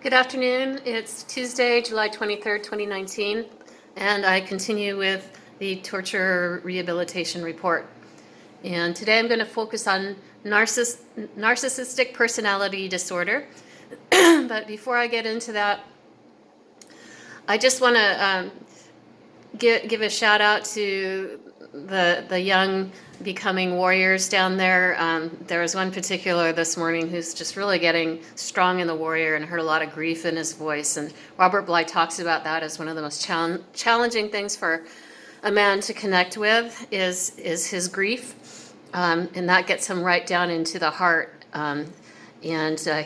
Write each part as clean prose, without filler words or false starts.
Good afternoon. It's Tuesday, July 23rd, 2019, and I continue with the torture rehabilitation report. And today I'm going to focus on narcissistic personality disorder. But before I get into that, I just want to give a shout out to the young becoming warriors down there. There was one particular this morning who's just really getting strong in the warrior and heard a lot of grief in his voice. And Robert Bly talks about that as one of the most challenging things for a man to connect with is his grief. And that gets him right down into the heart. And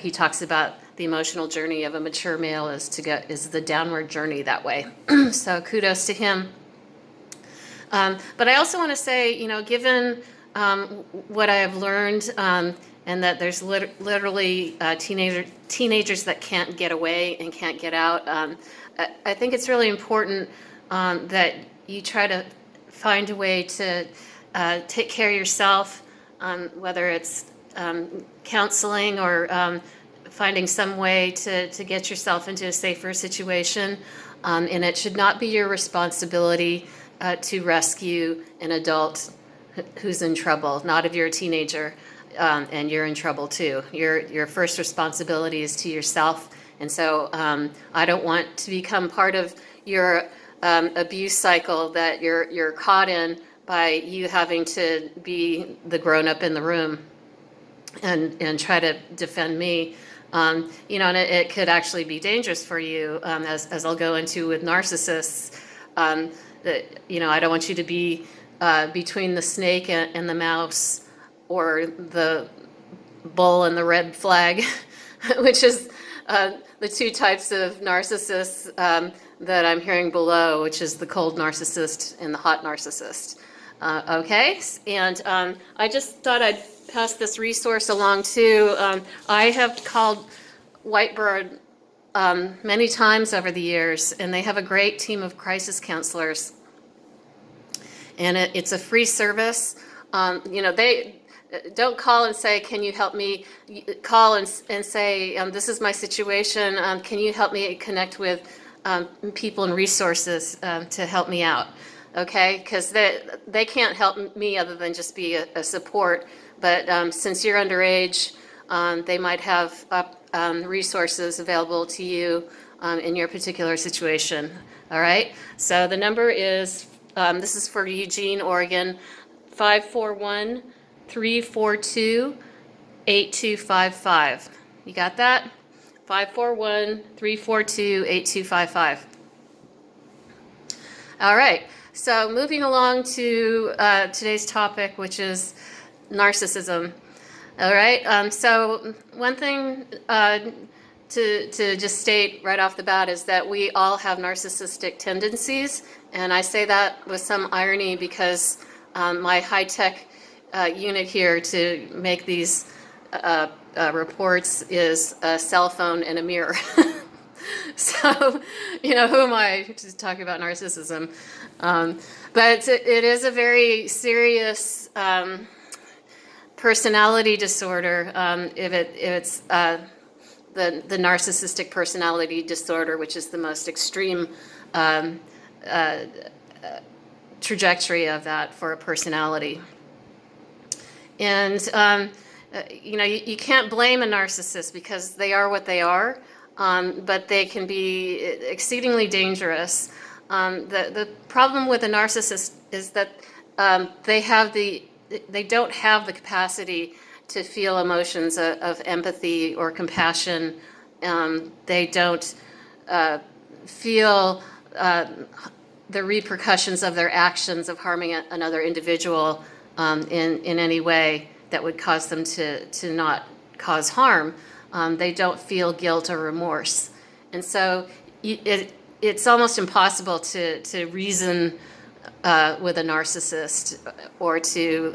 he talks about the emotional journey of a mature male is the downward journey that way. So kudos to him. But I also want to say, given what I have learned, and that there's literally teenagers that can't get away and can't get out, I think it's really important that you try to find a way to take care of yourself, whether it's counseling or finding some way to get yourself into a safer situation. And it should not be your responsibility to rescue an adult who's in trouble, not if you're a teenager and you're in trouble too. Your first responsibility is to yourself. And so I don't want to become part of your abuse cycle that you're caught in by you having to be the grown-up in the room and try to defend me. And it could actually be dangerous for you, as I'll go into with narcissists. I don't want you to be between the snake and the mouse, or the bull and the red flag, which is the two types of narcissists that I'm hearing below, which is the cold narcissist and the hot narcissist. Okay, and I just thought I'd pass this resource along too. I have called Whitebird many times over the years, and they have a great team of crisis counselors. And it's a free service. They don't call and say, "Can you help me?" Call and say, "This is my situation. Can you help me connect with people and resources to help me out?" Okay, because they can't help me other than just be a support. But since you're underage, they might have resources available to you in your particular situation. All right, so the number is, this is for Eugene, Oregon, 541-342-8255. You got that? 541-342-8255. All right, so moving along to today's topic, which is narcissism. All right, so one thing to just state right off the bat is that we all have narcissistic tendencies, and I say that with some irony because my high-tech unit here to make these reports is a cell phone and a mirror. So, who am I to talk about narcissism? But it is a very serious personality disorder. If it's the narcissistic personality disorder, which is the most extreme trajectory of that for a personality. And you can't blame a narcissist because they are what they are, but they can be exceedingly dangerous. The problem with a narcissist is that they don't have the capacity to feel emotions of empathy or compassion. They don't feel the repercussions of their actions of harming another individual in any way that would cause them to not cause harm. They don't feel guilt or remorse. And so it's almost impossible to reason with a narcissist or to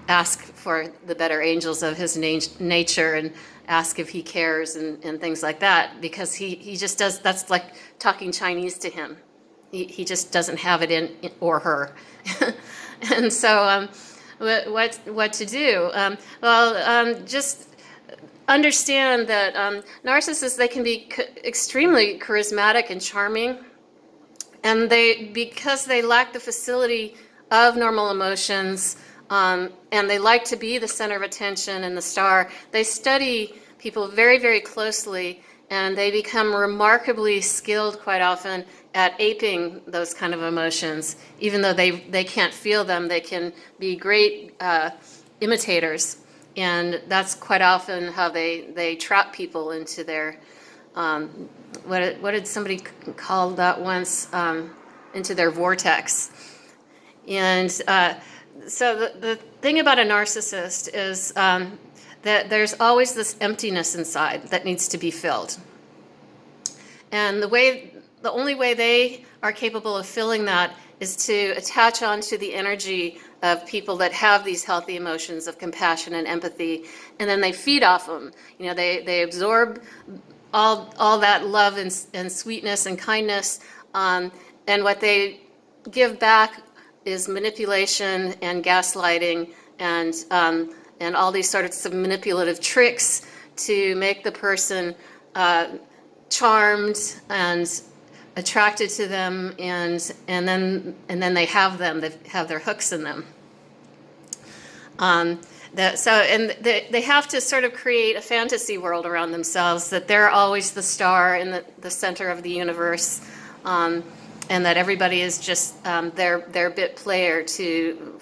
ask for the better angels of his nature and ask if he cares and things like that, because he just does. That's like talking Chinese to him. He just doesn't have it in or her. And so what to do? Just understand that narcissists, they can be extremely charismatic and charming, and because they lack the facility of normal emotions, and they like to be the center of attention and the star, they study people very, very closely, and they become remarkably skilled quite often at aping those kind of emotions. Even though they can't feel them, they can be great imitators. And that's quite often how they trap people into their, what did somebody call that once, into their vortex. And so the thing about a narcissist is that there's always this emptiness inside that needs to be filled. And the only way they are capable of filling that is to attach onto the energy of people that have these healthy emotions of compassion and empathy, and then they feed off them. They absorb all that love and sweetness and kindness, and what they give back is manipulation and gaslighting and all these sorts of manipulative tricks to make the person charmed and attracted to them, and then they have their hooks in them. They have to sort of create a fantasy world around themselves that they're always the star in the center of the universe, and that everybody is just their bit player to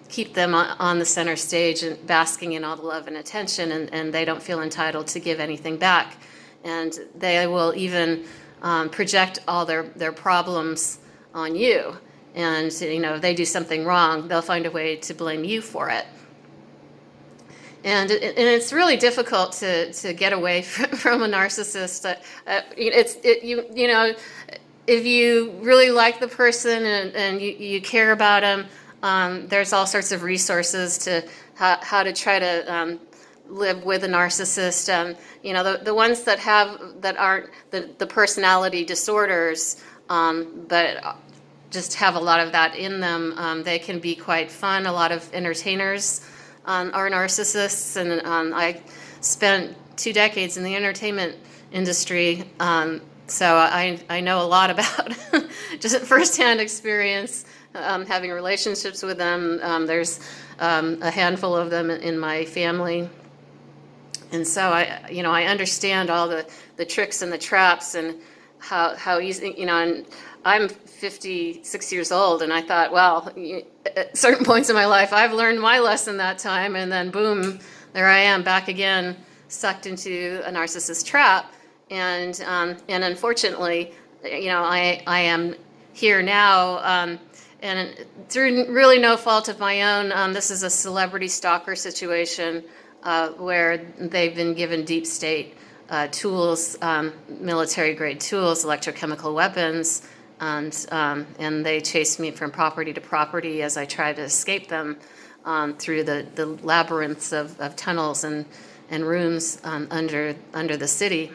keep them on the center stage and basking in all the love and attention, and they don't feel entitled to give anything back. And they will even project all their problems on you. And if they do something wrong, they'll find a way to blame you for it. And it's really difficult to get away from a narcissist. If you really like the person and you care about them, there's all sorts of resources to how to try to live with a narcissist. The ones that aren't the personality disorders, but just have a lot of that in them, they can be quite fun. A lot of entertainers are narcissists, and I spent 2 decades in the entertainment industry, so I know a lot about just firsthand experience having relationships with them. There's a handful of them in my family. And so I understand all the tricks and the traps and how easy, and I'm 56 years old, and I thought, well, at certain points in my life, I've learned my lesson that time, and then boom, there I am back again, sucked into a narcissist trap. And unfortunately, I am here now, and through really no fault of my own. This is a celebrity stalker situation where they've been given deep state tools, military grade tools, electrochemical weapons, and they chase me from property to property as I try to escape them through the labyrinths of tunnels and rooms under the city.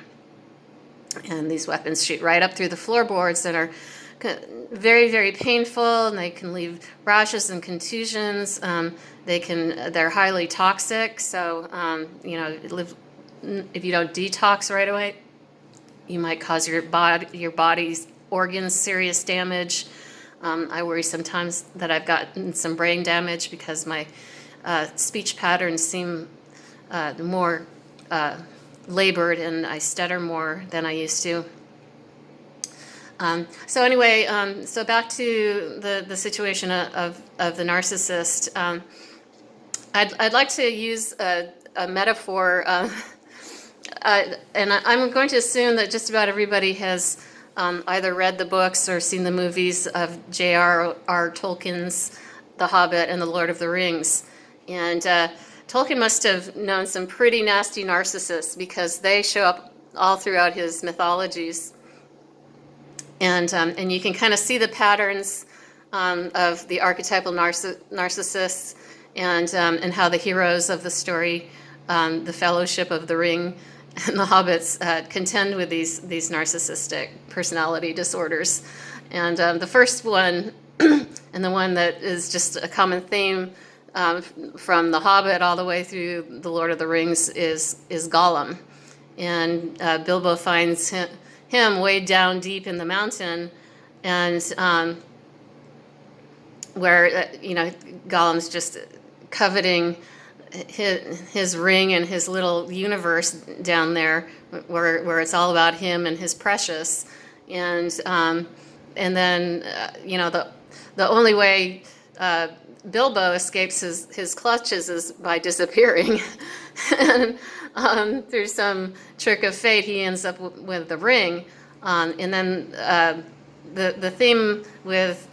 And these weapons shoot right up through the floorboards and are very, very painful, and they can leave rashes and contusions. They're highly toxic, so if you don't detox right away, you might cause your body's organs serious damage. I worry sometimes that I've gotten some brain damage because my speech patterns seem more labored, and I stutter more than I used to. So anyway, so back to the situation of the narcissist. I'd like to use a metaphor, and I'm going to assume that just about everybody has either read the books or seen the movies of J.R.R. Tolkien's The Hobbit and The Lord of the Rings. And Tolkien must have known some pretty nasty narcissists, because they show up all throughout his mythologies. And you can kind of see the patterns of the archetypal narcissists, and how the heroes of the story, the Fellowship of the Ring and the Hobbits, contend with these narcissistic personality disorders. And the first one, and the one that is just a common theme from The Hobbit all the way through The Lord of the Rings is Gollum. And Bilbo finds him way down deep in the mountain, and where Gollum's just coveting his ring and his little universe down there, where it's all about him and his precious, and then the only way Bilbo escapes his clutches is by disappearing, and through some trick of fate, he ends up with the ring, and then the theme with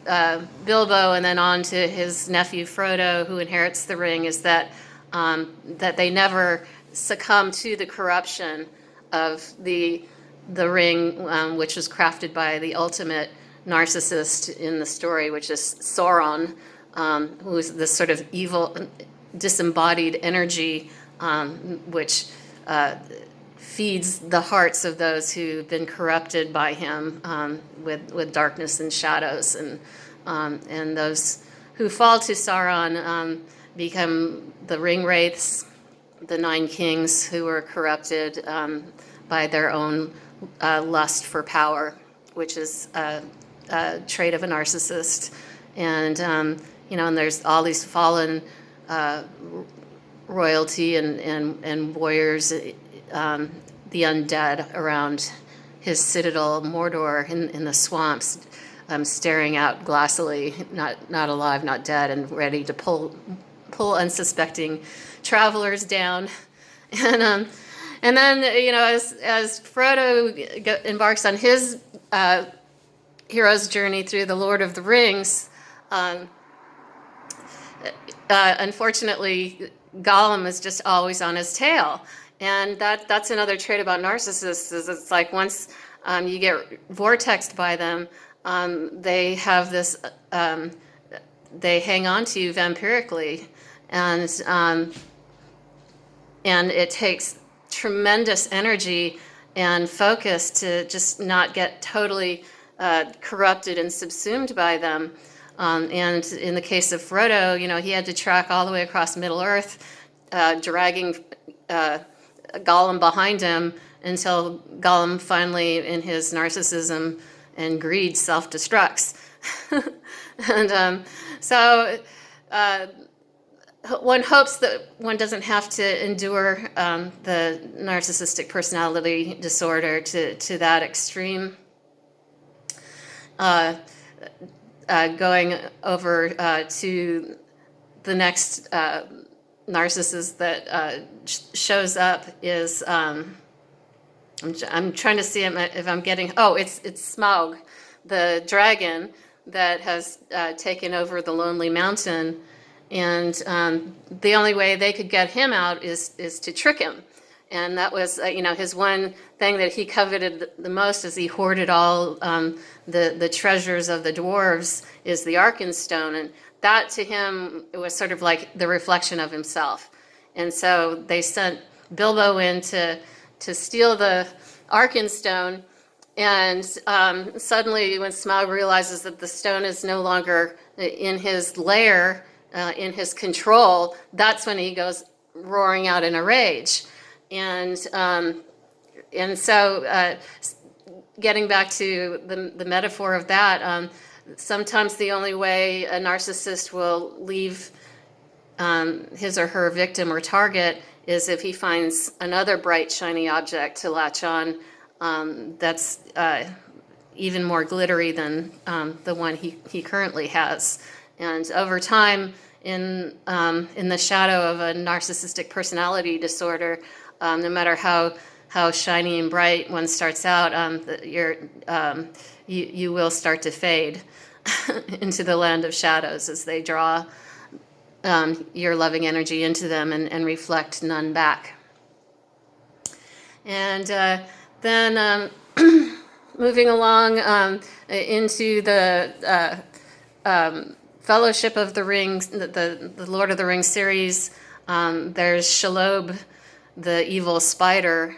Bilbo and then on to his nephew Frodo, who inherits the ring, is that they never succumb to the corruption of the ring, which was crafted by the ultimate narcissist in the story, which is Sauron, who is this sort of evil, disembodied energy, which feeds the hearts of those who've been corrupted by him with darkness and shadows, and those who fall to Sauron become the ring wraiths, the 9 kings who were corrupted by their own lust for power, which is a trait of a narcissist. And and there's all these fallen royalty and warriors, the undead around his citadel Mordor in the swamps, staring out glassily, not alive, not dead, and ready to pull unsuspecting travelers down. And then as Frodo embarks on his hero's journey through the Lord of the Rings, unfortunately, Gollum is just always on his tail. And that's another trait about narcissists, is it's like once you get vortexed by them, they have this, they hang on to you vampirically. And it takes tremendous energy and focus to just not get totally corrupted and subsumed by them. And in the case of Frodo, he had to track all the way across Middle-earth, dragging Gollum behind him until Gollum finally, in his narcissism and greed, self-destructs. And so one hopes that one doesn't have to endure the narcissistic personality disorder to that extreme. Going over to the next narcissist that shows up is, I'm trying to see if I'm getting, it's Smaug, the dragon that has taken over the Lonely Mountain. And the only way they could get him out is to trick him. And that was, his one thing that he coveted the most, as he hoarded all the treasures of the dwarves, is the Arkenstone. And that to him, it was sort of like the reflection of himself. And so they sent Bilbo in to steal the Arkenstone. And suddenly, when Smaug realizes that the stone is no longer in his lair, in his control, that's when he goes roaring out in a rage. And so getting back to the metaphor of that, sometimes the only way a narcissist will leave his or her victim or target is if he finds another bright, shiny object to latch on that's even more glittery than the one he currently has. And over time, in the shadow of a narcissistic personality disorder, no matter how shiny and bright one starts out, you will start to fade into the land of shadows as they draw your loving energy into them and reflect none back. And then moving along into the Fellowship of the Rings, the Lord of the Rings series, there's Shelob, the evil spider,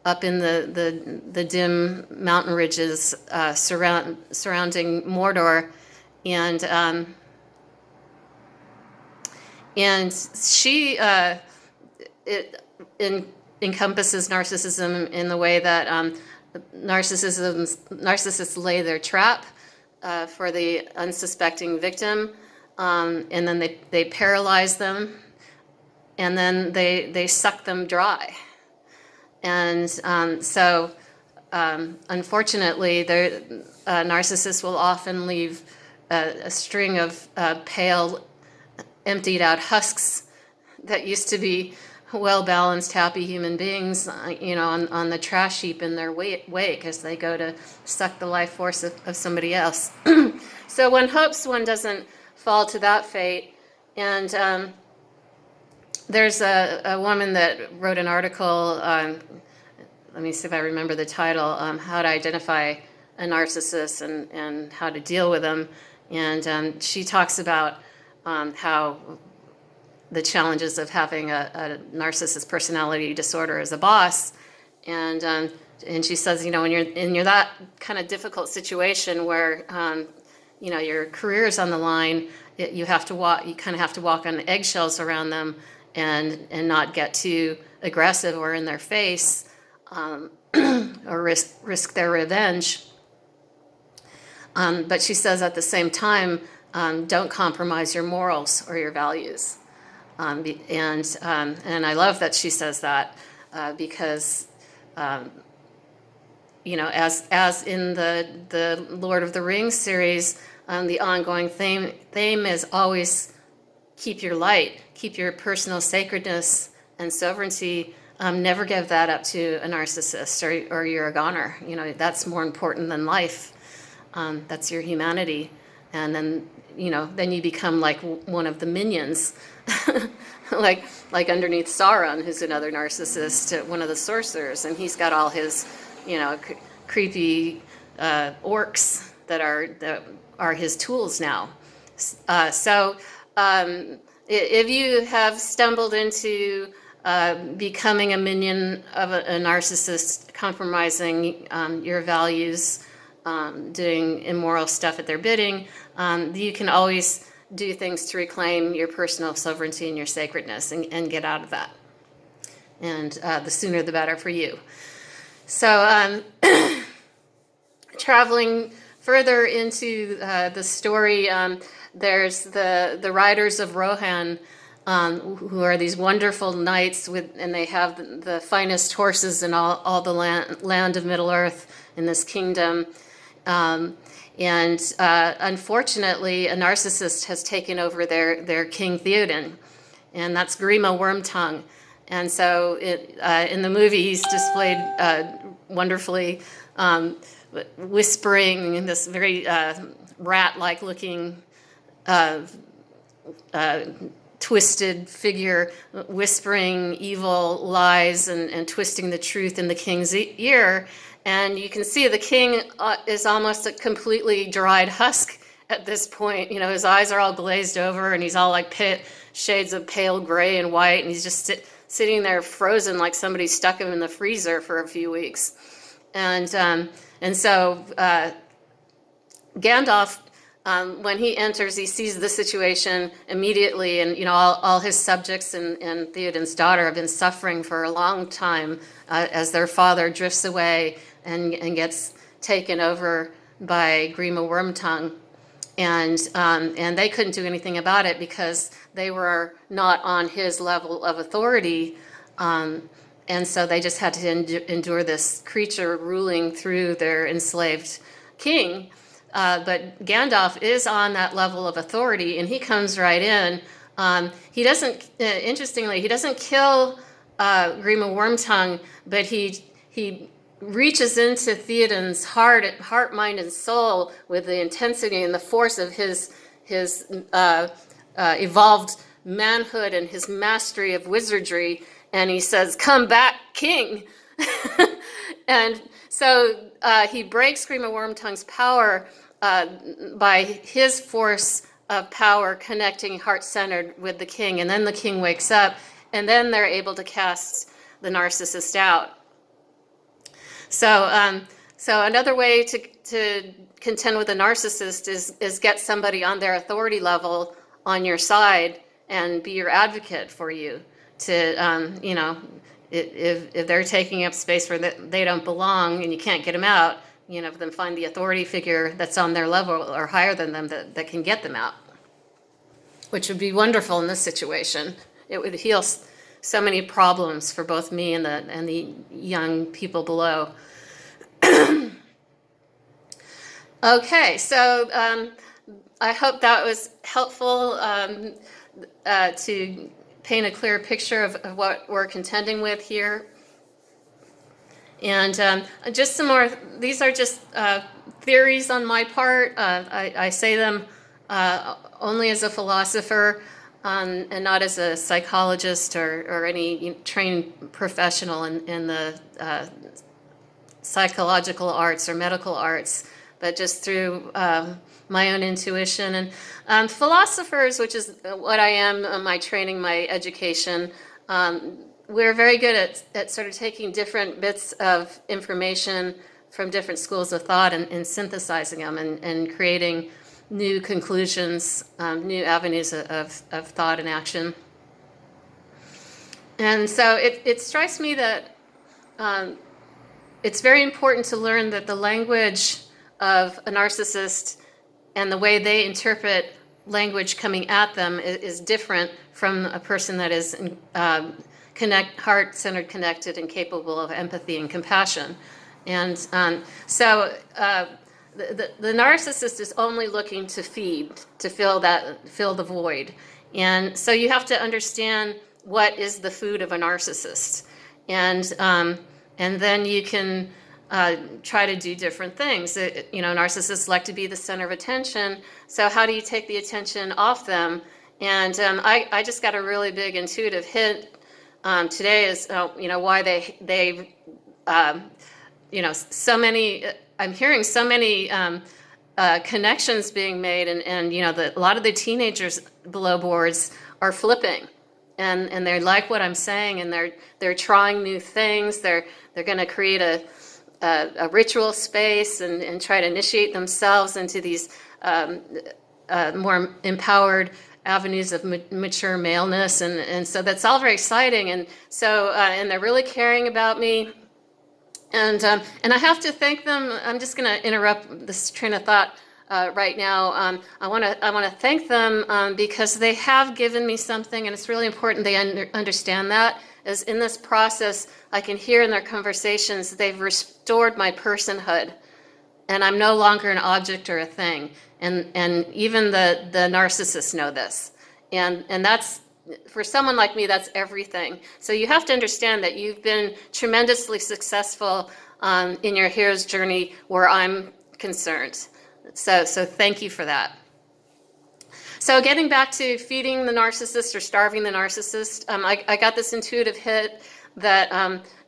up in the dim mountain ridges surrounding Mordor, and And she it encompasses narcissism in the way that narcissists lay their trap for the unsuspecting victim, and then they paralyze them, and then they suck them dry. And unfortunately, narcissists will often leave a string of pale, emptied out husks that used to be well-balanced, happy human beings, on the trash heap in their wake as they go to suck the life force of somebody else. So one hopes one doesn't fall to that fate. And there's a woman that wrote an article, let me see if I remember the title, How to Identify a Narcissist and How to Deal with Them. And she talks about how the challenges of having a narcissist personality disorder as a boss. And she says, when you're that kind of difficult situation where, your career is on the line, you kind of have to walk on eggshells around them and not get too aggressive or in their face, or risk their revenge. But she says at the same time, don't compromise your morals or your values. And I love that she says that, because as in the Lord of the Rings series, the ongoing theme is always keep your light, keep your personal sacredness and sovereignty. Never give that up to a narcissist or you're a goner. That's more important than life. That's your humanity. And then you become like one of the minions, like underneath Sauron, who's another narcissist, one of the sorcerers, and he's got all his, creepy orcs that are his tools now. So if you have stumbled into becoming a minion of a narcissist, compromising your values, doing immoral stuff at their bidding, you can always do things to reclaim your personal sovereignty and your sacredness and get out of that. And the sooner the better for you. So traveling further into the story, there's the riders of Rohan, who are these wonderful knights and they have the finest horses in all the land of Middle Earth in this kingdom. And unfortunately, a narcissist has taken over their King Theoden, and that's Grima Wormtongue. And so in the movie, he's displayed wonderfully, whispering in this very rat-like looking twisted figure, whispering evil lies and twisting the truth in the king's ear. And you can see the king is almost a completely dried husk at this point. His eyes are all glazed over, and he's all like shades of pale gray and white, and he's just sitting there frozen like somebody stuck him in the freezer for a few weeks. And so Gandalf, when he enters, he sees the situation immediately, and all his subjects and Theoden's daughter have been suffering for a long time as their father drifts away and gets taken over by Grima Wormtongue, and they couldn't do anything about it because they were not on his level of authority, and so they just had to endure this creature ruling through their enslaved king. But Gandalf is on that level of authority, and he comes right in. He doesn't, interestingly, he doesn't kill Grima Wormtongue, but he reaches into Theoden's heart, mind, and soul with the intensity and the force of his evolved manhood and his mastery of wizardry, and he says, "Come back, king." And so he breaks Grima Wormtongue's power by his force of power connecting heart-centered with the king, and then the king wakes up, and then they're able to cast the narcissist out. So another way to contend with a narcissist is get somebody on their authority level on your side and be your advocate for you to, if they're taking up space where they don't belong and you can't get them out, then find the authority figure that's on their level or higher than them that can get them out, which would be wonderful in this situation. It would heal so many problems for both me and the young people below. Okay, so I hope that was helpful to paint a clear picture of what we're contending with here. And just some more, these are just theories on my part. I say them only as a philosopher and not as a psychologist or any trained professional in the psychological arts or medical arts, but just through my own intuition. And philosophers, which is what I am, my training, my education, we're very good at sort of taking different bits of information from different schools of thought and synthesizing them and creating new conclusions, new avenues of thought and action. And so it strikes me that it's very important to learn that the language of a narcissist and the way they interpret language coming at them is different from a person that is heart-centered, connected, and capable of empathy and compassion. And so the narcissist is only looking to feed, to fill the void. And so you have to understand what is the food of a narcissist. And then you can try to do different things. Narcissists like to be the center of attention. So how do you take the attention off them? And I just got a really big intuitive hint today is why they so many. I'm hearing so many connections being made, and a lot of the teenagers below boards are flipping, and they like what I'm saying, and they're trying new things. They're going to create a ritual space and try to initiate themselves into these more empowered avenues of mature maleness, and so that's all very exciting. And so and they're really caring about me, and I have to thank them. I'm just going to interrupt this train of thought right now. I want to thank them because they have given me something, and it's really important they understand that. As in this process, I can hear in their conversations they've restored my personhood, and I'm no longer an object or a thing. And even the narcissists know this, and that's, for someone like me, that's everything. So you have to understand that you've been tremendously successful in your hero's journey where I'm concerned. So thank you for that. So getting back to feeding the narcissist or starving the narcissist, I got this intuitive hit that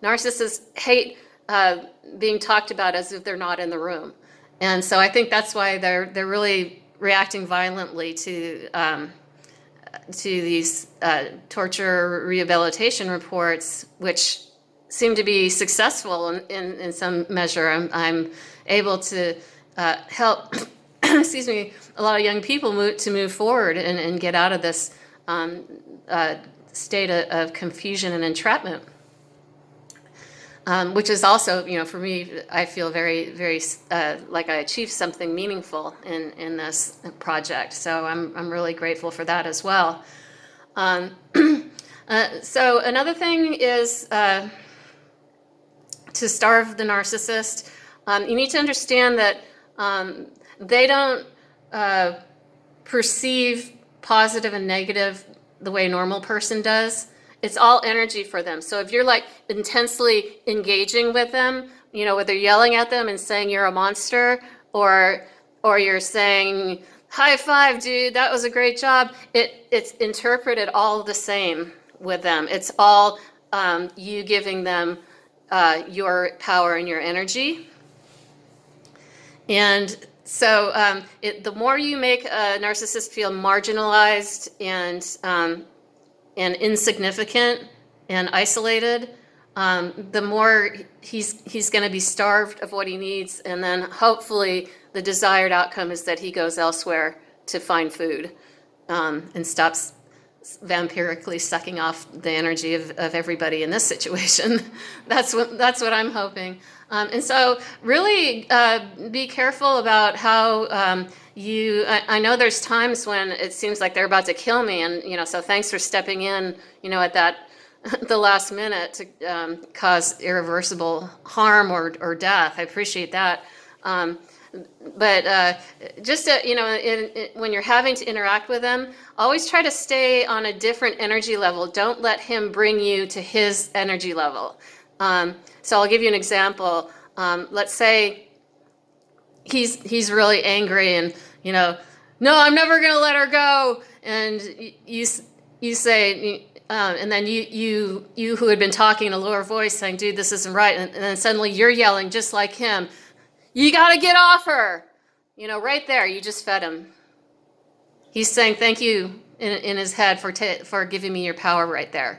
narcissists hate being talked about as if they're not in the room. And so I think that's why they're really reacting violently to these torture rehabilitation reports, which seem to be successful in some measure. I'm able to help excuse me, a lot of young people move forward and get out of this state of confusion and entrapment, which is also, for me, I feel very, very like I achieved something meaningful in this project. So I'm really grateful for that as well. So another thing is to starve the narcissist. You need to understand that they don't perceive positive and negative the way a normal person does. It's all energy for them. So if you're like intensely engaging with them, whether yelling at them and saying you're a monster, or you're saying, high five, dude, that was a great job, it's interpreted all the same with them. It's all you giving them your power and your energy. And so the more you make a narcissist feel marginalized and insignificant and isolated, the more he's going to be starved of what he needs, and then hopefully the desired outcome is that he goes elsewhere to find food and stops vampirically sucking off the energy of everybody in this situation. That's what I'm hoping. And so really be careful about how I know there's times when it seems like they're about to kill me, and so thanks for stepping in, at that the last minute to cause irreversible harm or death. I appreciate that. But just when you're having to interact with them, always try to stay on a different energy level. Don't let him bring you to his energy level. So I'll give you an example. Let's say he's really angry, and no, I'm never gonna let her go. And you say, and then you who had been talking in a lower voice saying, dude, this isn't right, and then suddenly you're yelling just like him. You got to get off her. Right there, you just fed him. He's saying thank you in his head for giving me your power right there.